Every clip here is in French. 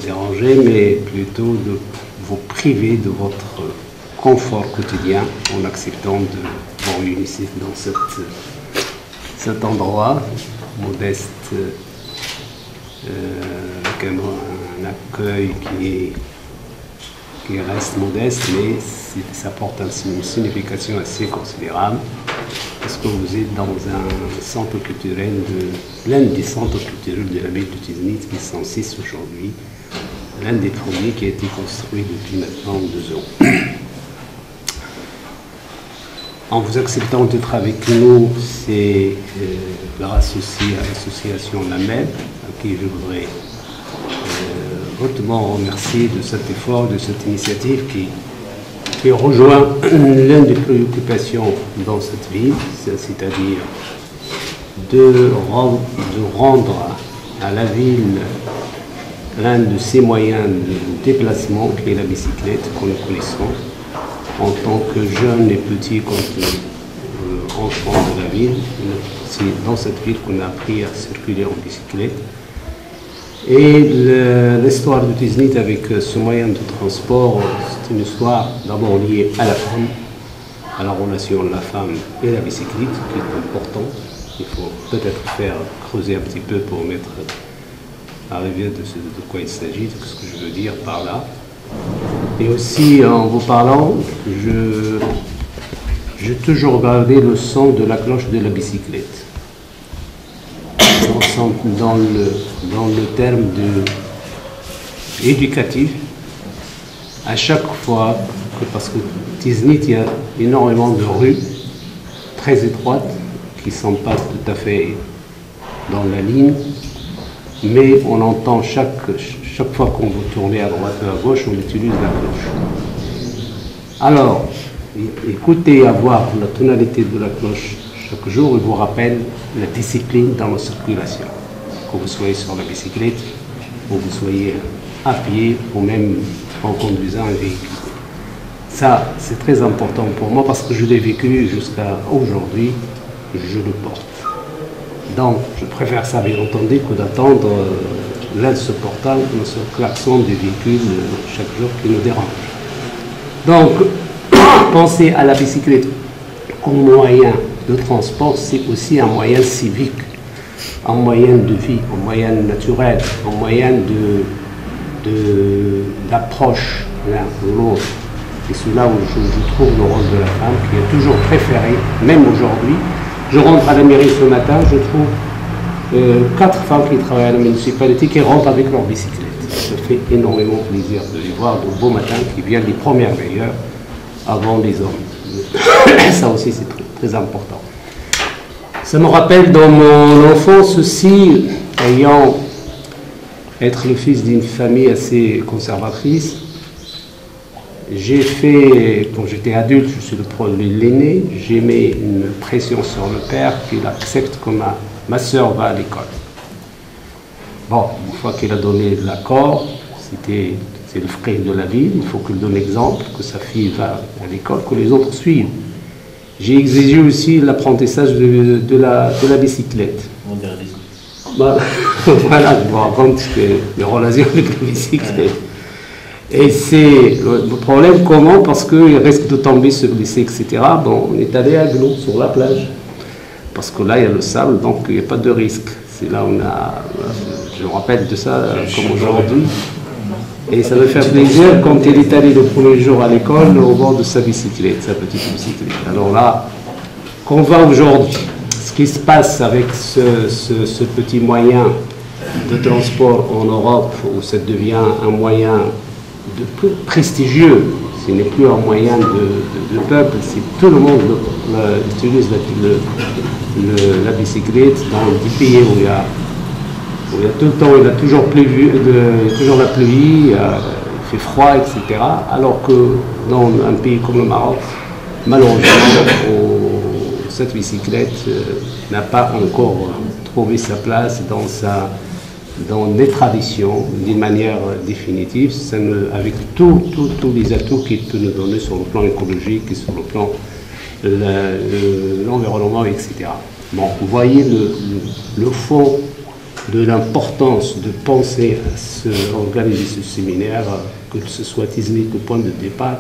déranger, mais plutôt de vous priver de votre confort quotidien en acceptant de vous réunir dans cet endroit modeste, avec un accueil qui reste modeste, mais ça porte une signification assez considérable, parce que vous êtes dans un centre culturel, l'un des centres culturels de la ville de Tiznit, qui s'ensiste aujourd'hui, l'un des premiers qui a été construit depuis maintenant 2 ans. En vous acceptant d'être avec nous, c'est grâce aussi à l'association LAMEB, à qui je voudrais hautement remercier de cet effort, de cette initiative qui rejoint l'une des préoccupations dans cette ville, c'est-à-dire de rendre à la ville l'un de ses moyens de déplacement, qui est la bicyclette, que nous connaissons en tant que jeunes et petits enfants de la ville. C'est dans cette ville qu'on a appris à circuler en bicyclette. Et l'histoire de Tiznit avec ce moyen de transport, c'est une histoire d'abord liée à la femme, à la relation entre la femme et la bicyclette, qui est important. Il faut peut-être creuser un petit peu pour arriver de quoi il s'agit, de ce que je veux dire par là. Et aussi, en vous parlant, j'ai toujours gardé le son de la cloche de la bicyclette. Dans le terme éducatif, à chaque fois, parce que Tiznit, il y a énormément de rues très étroites qui ne sont pas tout à fait dans la ligne, mais on entend chaque fois qu'on veut tourner à droite ou à gauche, on utilise la cloche. Alors, écoutez, avoir la tonalité de la cloche chaque jour, il vous rappelle la discipline dans la circulation. Que vous soyez sur la bicyclette, ou vous soyez à pied, ou même en conduisant un véhicule. Ça, c'est très important pour moi parce que je l'ai vécu jusqu'à aujourd'hui, je le porte. Donc, je préfère ça, bien entendu, que d'attendre l'insupportable, ce klaxon des véhicules chaque jour qui nous dérange. Donc, penser à la bicyclette comme moyen de transport, c'est aussi un moyen civique, un moyen de vie, un moyen naturel, un moyen d'approche l'un de l'autre. Et c'est là où je trouve le rôle de la femme qui est toujours préféré, même aujourd'hui. Je rentre à la mairie ce matin, je trouve 4 femmes qui travaillent à la municipalité qui rentrent avec leur bicyclette. Ça fait énormément plaisir de les voir de beaux matins qui viennent les premières veilleurs avant les hommes. Ça aussi c'est très important. Ça me rappelle dans mon enfance aussi, être le fils d'une famille assez conservatrice. J'ai fait, quand j'étais adulte, je suis l'aîné, j'ai mis une pression sur le père qu'il accepte que ma soeur va à l'école. Bon, une fois qu'il a donné l'accord, c'est le frère de la ville, il faut qu'il donne l'exemple, que sa fille va à l'école, que les autres suivent. J'ai exigé aussi l'apprentissage de la bicyclette. Bah, voilà, je vous raconte les relations avec la bicyclette. Et c'est le problème, comment? Parce qu'il risque de tomber, se blesser, etc. Bon, on est allé à Glo, sur la plage. Parce que là, il y a le sable, donc il n'y a pas de risque. C'est là où on a... Je me rappelle de ça, comme aujourd'hui. Et ça me fait plaisir quand il est allé le premier jour à l'école au bord de sa bicyclette, sa petite bicyclette. Alors là, qu'on voit aujourd'hui, ce qui se passe avec ce petit moyen de transport en Europe, où ça devient un moyen prestigieux, ce n'est plus un moyen de peuple, c'est tout le monde utilise la bicyclette dans des pays où il y a tout le temps, il a toujours toujours la pluie, il fait froid, etc. Alors que dans un pays comme le Maroc, malheureusement, cette bicyclette n'a pas encore trouvé sa place dans les traditions d'une manière définitive, avec tous les atouts qu'il peut nous donner sur le plan écologique et sur le plan de l'environnement, etc. Bon, vous voyez le fond de l'importance de penser à organiser ce séminaire, que ce soit Tiznit au point de départ.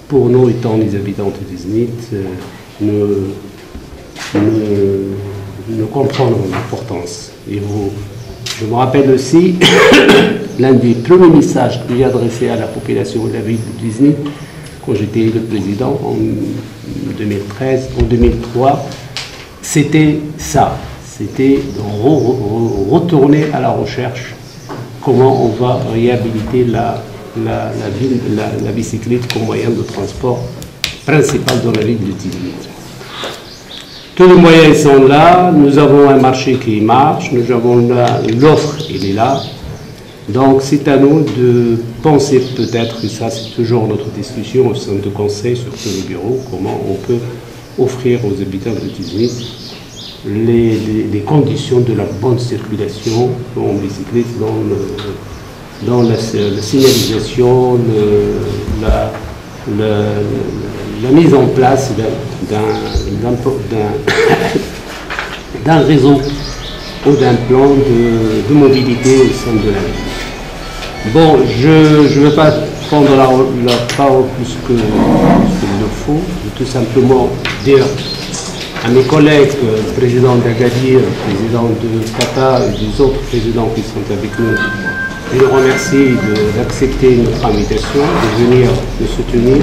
Pour nous, étant les habitants de Tiznit, nous comprenons l'importance. Je me rappelle aussi l'un des premiers messages que j'ai adressé à la population de la ville de Tiznit quand j'étais le président en 2013, en 2003, c'était ça. C'était de retourner à la recherche, comment on va réhabiliter la bicyclette comme moyen de transport principal dans la ville de Tiznit. Tous les moyens sont là, nous avons un marché qui marche, nous avons l'offre, il est là. Donc c'est à nous de penser peut-être, et ça c'est toujours notre discussion au sein du conseil, surtout le bureau, comment on peut offrir aux habitants de Tiznit les conditions de la bonne circulation en bicyclette, dans la signalisation, la mise en place d'un réseau ou d'un plan de mobilité au sein de la ville. Bon, je ne vais pas prendre la parole plus qu'il le faut. Je vais tout simplement dire à mes collègues, le président d'Agadir, le président de Qatar et des autres présidents qui sont avec nous, je les remercie d'accepter notre invitation, de venir nous soutenir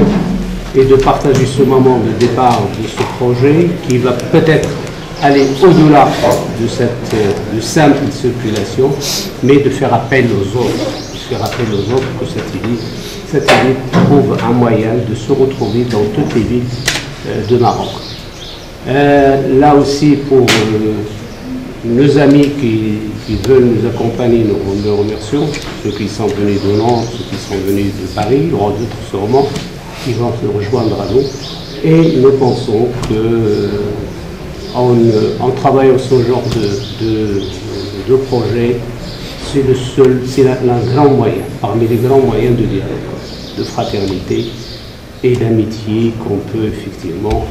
et de partager ce moment de départ de ce projet qui va peut-être aller au-delà de simple circulation, mais de faire appel aux autres, que cette ville trouve un moyen de se retrouver dans toutes les villes de Maroc. Là aussi, pour nos amis qui veulent nous accompagner, nous les remercions, ceux qui sont venus de Nantes, ceux qui sont venus de Paris, il y aura d'autres sûrement qui vont se rejoindre à nous. Et nous pensons que en travaillant ce genre de projet, c'est un grand moyen, parmi les grands moyens de dialogue, de fraternité et d'amitié qu'on peut effectivement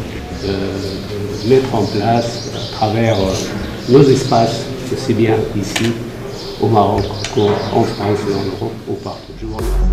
mettre en place à travers nos espaces, aussi bien ici au Maroc qu'en France et en Europe ou partout. Je vous remercie.